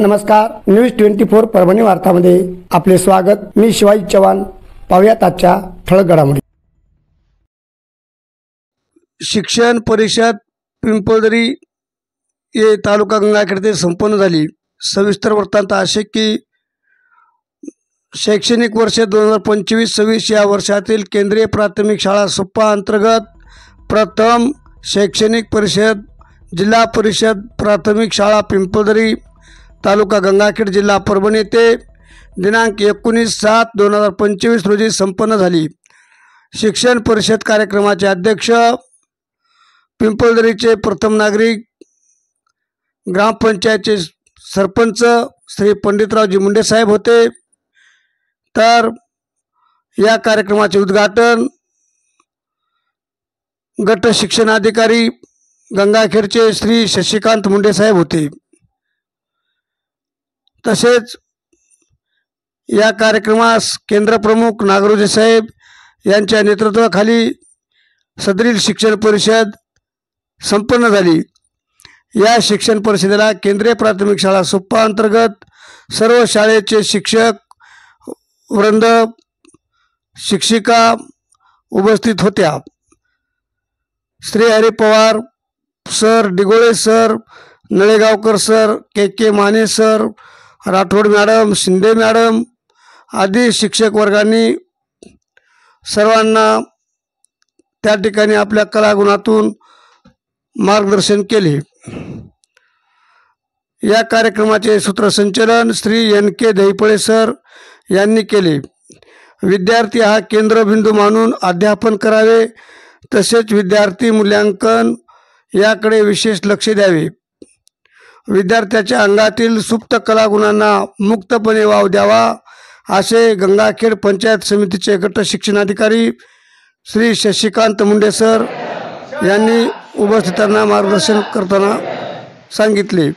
नमस्कार, न्यूज 24 परभणी वार्तामध्ये आपले स्वागत। मी शिवाजी चव्हाण। पाहूयात आजच्या ठळक घडामोडी। शिक्षण परिषद पिंपळदरी ये तालुका गंगाखेड ते संपन्न झाली। सविस्तर वृत्तांत असे की शैक्षणिक वर्ष 2025-26 या वर्षातील केंद्रीय प्राथमिक शाळा सुप्पा अंतर्गत प्रथम शैक्षणिक परिषद जिल्हा परिषद प्राथमिक शाळा पिंपळदरी तालुका गंगाखेड जिल्हा परभणी येथे दिनांक 19/7/2025 रोजी संपन्न झाली। शिक्षण परिषद कार्यक्रमाचे अध्यक्ष पिंपळदरीचे प्रथम नागरिक ग्रामपंचायतचे सरपंच श्री पंडितरावजी मुंडे साहेब होते। तर या कार्यक्रमाचे उद्घाटन गट शिक्षणाधिकारी गंगाखेडचे श्री शशिकांत मुंडे साहेब होते। तसेच या कार्यक्रमास केंद्र प्रमुख नागरोजे साहेब यांच्या नेतृत्वाखाली सदरील शिक्षण परिषद संपन्न झाली। या शिक्षण परिषदेला केंद्रीय प्राथमिक शाळा सुप्पा अंतर्गत सर्व शाळेचे शिक्षक वृंद शिक्षिका उपस्थित होत्या। Shri Hari Pawar sir, Digole sir, Nalegaonkar sir, K Mane sir, Rathod madam, Shinde madam आदी शिक्षक वर्गांनी सर्वांना त्या ठिकाणी आपल्या कलागुणातून मार्गदर्शन केले। या कार्यक्रमाचे सूत्रसंचालन श्री NK दहिपळे सर यांनी केले। विद्यार्थी हा केंद्रबिंदू मानून अध्यापन करावे, तसेच विद्यार्थी मूल्यांकन याकडे विशेष लक्ष द्यावे। विद्यार्थ्याच्या अंगातील सुप्त कलागुणांना मुक्तपणे वाव द्यावा, असे गंगाखेड पंचायत समितीचे गट शिक्षणाधिकारी श्री शशिकांत मुंडे सर यांनी उपस्थितांना मार्गदर्शन करताना सांगितले।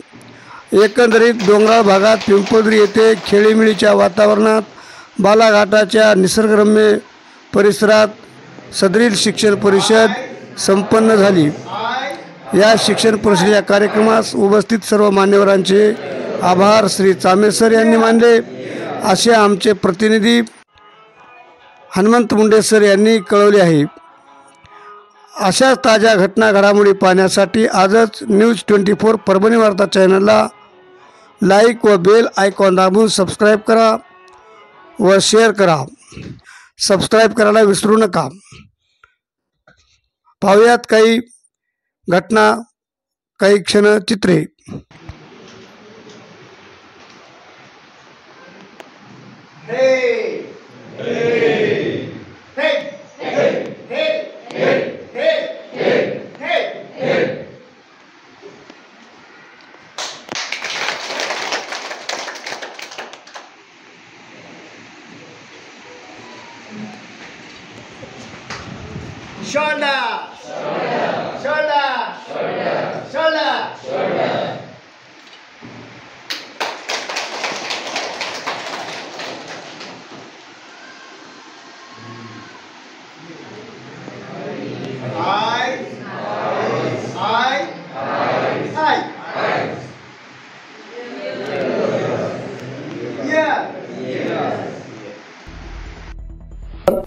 एकंदरीत डोंगराळ भागात पिंपळदरी येथे खेळीमेळीच्या वातावरणात बालाघाटाच्या निसर्गरम्य परिसरात सदरील शिक्षण परिषद संपन्न झाली। या शिक्षण परिषदेच्या कार्यक्रमास उपस्थित सर्व मान्यवरांचे आभार श्री चामे सर यांनी मानले, असे आमचे प्रतिनिधी हनुमंत मुंडे सर यांनी कळवले आहे। अशा ताज्या घटना घडामोडी पाहण्यासाठी आजच न्यूज 24 परभणी वार्ता चॅनलला लाईक व बेल आयकॉन दाबून सबस्क्राईब करा व शेअर करा। सबस्क्राईब करायला विसरू नका। पाहूयात काही घटना, काही क्षण चित्रे। Shoulder, shoulder, shoulder, shoulder.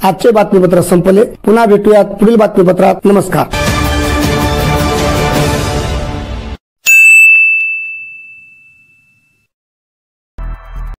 आजचे बातमीपत्र संपले। पुन्हा भेटूयात पुढील बातमीपत्रात। नमस्कार।